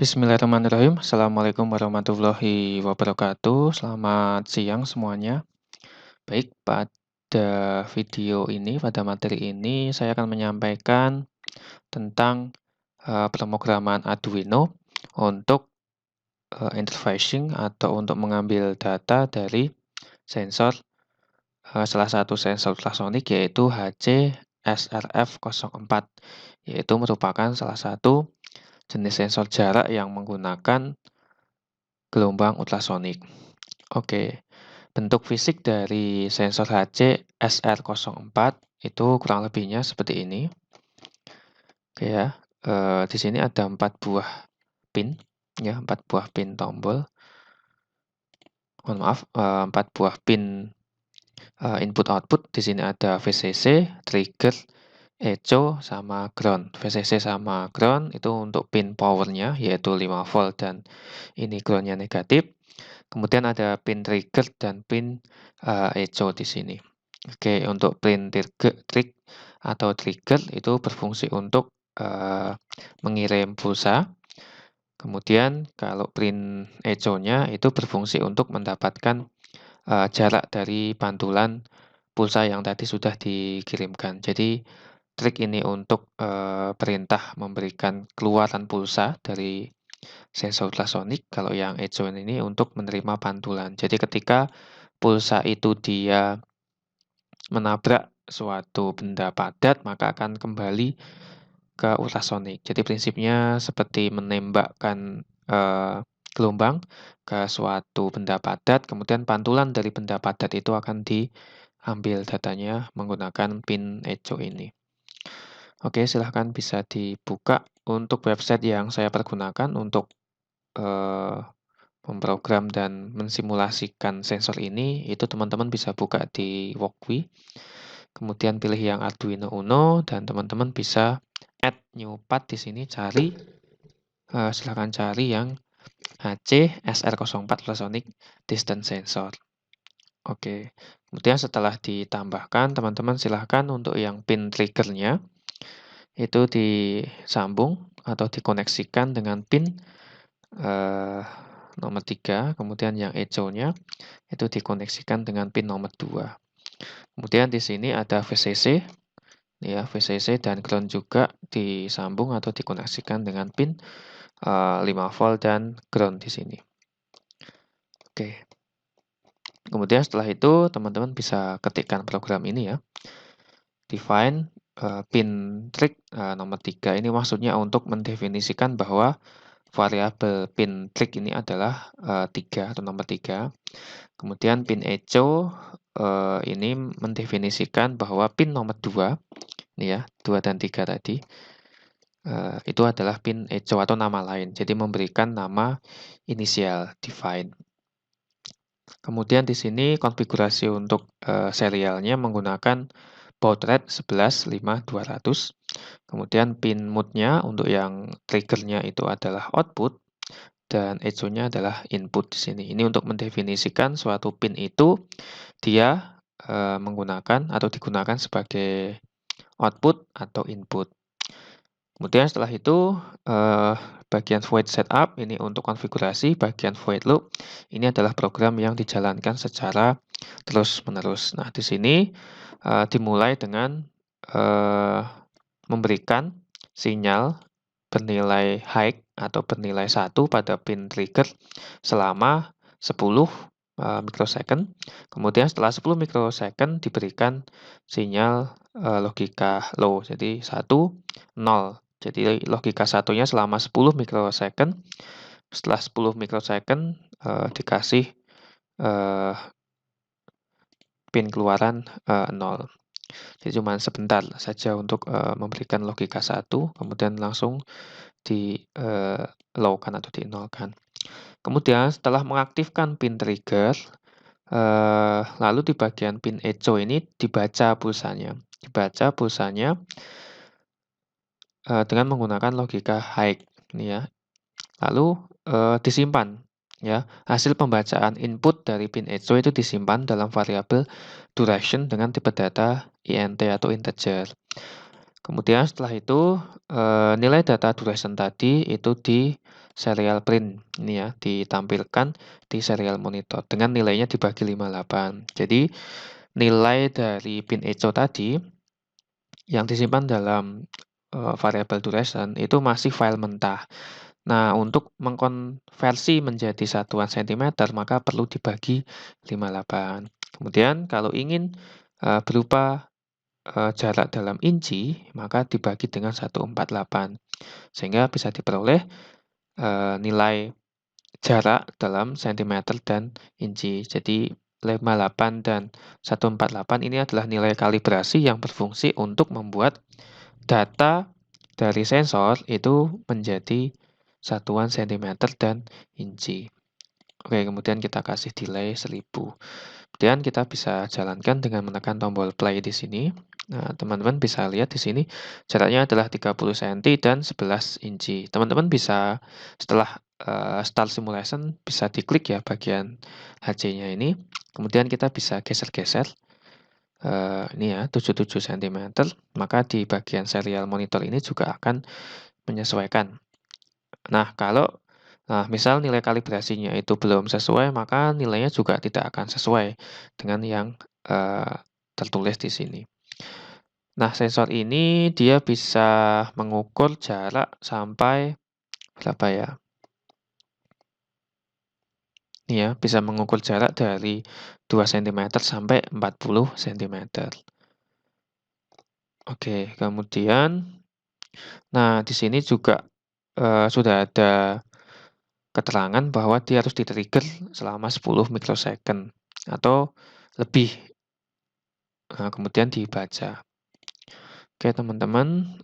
Bismillahirrahmanirrahim. Assalamualaikum warahmatullahi wabarakatuh. Selamat siang semuanya. Baik, pada video ini, pada materi ini, saya akan menyampaikan tentang pemrograman Arduino untuk interfacing atau untuk mengambil data dari sensor, salah satu sensor ultrasonik yaitu HC SRF04, yaitu merupakan salah satu jenis sensor jarak yang menggunakan gelombang ultrasonik. Oke, bentuk fisik dari sensor HC SR04 itu kurang lebihnya seperti ini. Oke ya, di sini ada 4 buah pin, ya, 4 buah pin tombol. Mohon maaf, 4 buah pin input-output. Di sini ada VCC, trigger, echo, sama ground. VCC sama ground itu untuk pin powernya, yaitu 5 volt dan ini groundnya negatif. Kemudian ada pin trigger dan pin echo di sini. Oke, untuk pin trigger itu berfungsi untuk mengirim pulsa. Kemudian kalau pin echo-nya itu berfungsi untuk mendapatkan jarak dari pantulan pulsa yang tadi sudah dikirimkan. Jadi trig ini untuk perintah memberikan keluaran pulsa dari sensor ultrasonik, kalau yang echo ini untuk menerima pantulan. Jadi ketika pulsa itu dia menabrak suatu benda padat, maka akan kembali ke ultrasonik. Jadi prinsipnya seperti menembakkan gelombang ke suatu benda padat, kemudian pantulan dari benda padat itu akan diambil datanya menggunakan pin echo ini. Oke, silahkan bisa dibuka untuk website yang saya pergunakan untuk memprogram dan mensimulasikan sensor ini. Itu teman-teman bisa buka di Walkwi, kemudian pilih yang Arduino Uno, dan teman-teman bisa add new path di sini, cari, silahkan cari yang HC SR04 Ultrasonic Distance Sensor. Oke, kemudian setelah ditambahkan, teman-teman silahkan untuk yang pin triggernya itu disambung atau dikoneksikan dengan pin nomor 3, kemudian yang echo-nya itu dikoneksikan dengan pin nomor 2. Kemudian di sini ada VCC, ya, VCC dan ground juga disambung atau dikoneksikan dengan pin 5 volt dan ground di sini. Oke. Kemudian setelah itu teman-teman bisa ketikkan program ini ya. Define pin trig nomor 3 ini maksudnya untuk mendefinisikan bahwa variabel pin trig ini adalah 3 atau nomor 3. Kemudian pin echo ini mendefinisikan bahwa pin nomor 2, ini ya, 2 dan 3 tadi, itu adalah pin echo atau nama lain. Jadi memberikan nama inisial, define. Kemudian di sini konfigurasi untuk serialnya menggunakan baud rate 115200. Kemudian pin mode-nya untuk yang triggernya itu adalah output dan echo-nya adalah input di sini. Ini untuk mendefinisikan suatu pin itu dia menggunakan atau digunakan sebagai output atau input. Kemudian setelah itu bagian void setup ini untuk konfigurasi, bagian void loop ini adalah program yang dijalankan secara terus-menerus. Nah, di sini dimulai dengan memberikan sinyal bernilai high atau bernilai 1 pada pin trigger selama 10 mikrosecond. Kemudian setelah 10 mikrosecond diberikan sinyal logika low, jadi 1, 0. Jadi logika satunya selama 10 mikrosecond. Setelah 10 mikrosecond dikasih pin keluaran 0. Jadi cuma sebentar saja untuk memberikan logika 1, kemudian langsung di low-kan atau di-nolkan. Kemudian setelah mengaktifkan pin trigger, lalu di bagian pin echo ini dibaca pulsanya. Dibaca pulsanya dengan menggunakan logika high, ini ya. Lalu disimpan, ya. Hasil pembacaan input dari pin echo itu disimpan dalam variabel duration dengan tipe data int atau integer. Kemudian setelah itu nilai data duration tadi itu serial print. Ini ya, ditampilkan di serial monitor dengan nilainya dibagi 58. Jadi, nilai dari pin echo tadi yang disimpan dalam variabel duration itu masih file mentah. Nah, untuk mengkonversi menjadi satuan sentimeter, maka perlu dibagi 58. Kemudian kalau ingin berupa jarak dalam inci, maka dibagi dengan 148. Sehingga bisa diperoleh nilai jarak dalam sentimeter dan inci. Jadi 58 dan 148 ini adalah nilai kalibrasi yang berfungsi untuk membuat data dari sensor itu menjadi satuan sentimeter dan inci. Oke, kemudian kita kasih delay 1000. Kemudian kita bisa jalankan dengan menekan tombol play di sini. Nah, teman-teman bisa lihat di sini jaraknya adalah 30 cm dan 11 inci. Teman-teman bisa setelah start simulation bisa diklik ya bagian HC-nya ini. Kemudian kita bisa geser-geser. Ini ya 77 cm. Maka di bagian serial monitor ini juga akan menyesuaikan. Nah, misal nilai kalibrasinya itu belum sesuai, maka nilainya juga tidak akan sesuai dengan yang tertulis di sini. Nah, sensor ini dia bisa mengukur jarak sampai berapa ya? Ini ya, bisa mengukur jarak dari 2 cm sampai 40 cm. Oke, kemudian, nah di sini juga sudah ada keterangan bahwa dia harus di-trigger selama 10 mikrosecond atau lebih. Nah, kemudian dibaca. Oke, teman-teman.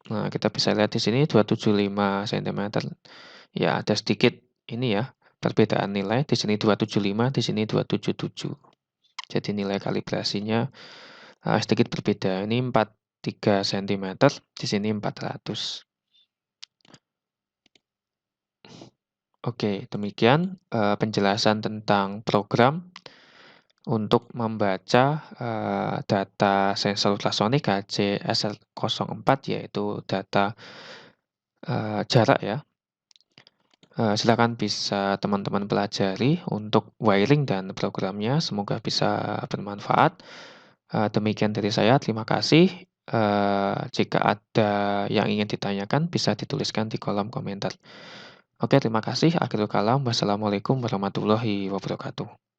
Nah, kita bisa lihat di sini 275 cm. Ya, ada sedikit ini ya, perbedaan nilai. Di sini 275, di sini 277. Jadi nilai kalibrasinya sedikit berbeda. Ini 43 cm, di sini 400. Oke, demikian penjelasan tentang program untuk membaca data sensor ultrasonik HC-SL04, yaitu data jarak ya. Silakan bisa teman-teman pelajari untuk wiring dan programnya. Semoga bisa bermanfaat. Demikian dari saya, terima kasih. Jika ada yang ingin ditanyakan, bisa dituliskan di kolom komentar. Oke, terima kasih. Akhirul kalam. Wassalamualaikum warahmatullahi wabarakatuh.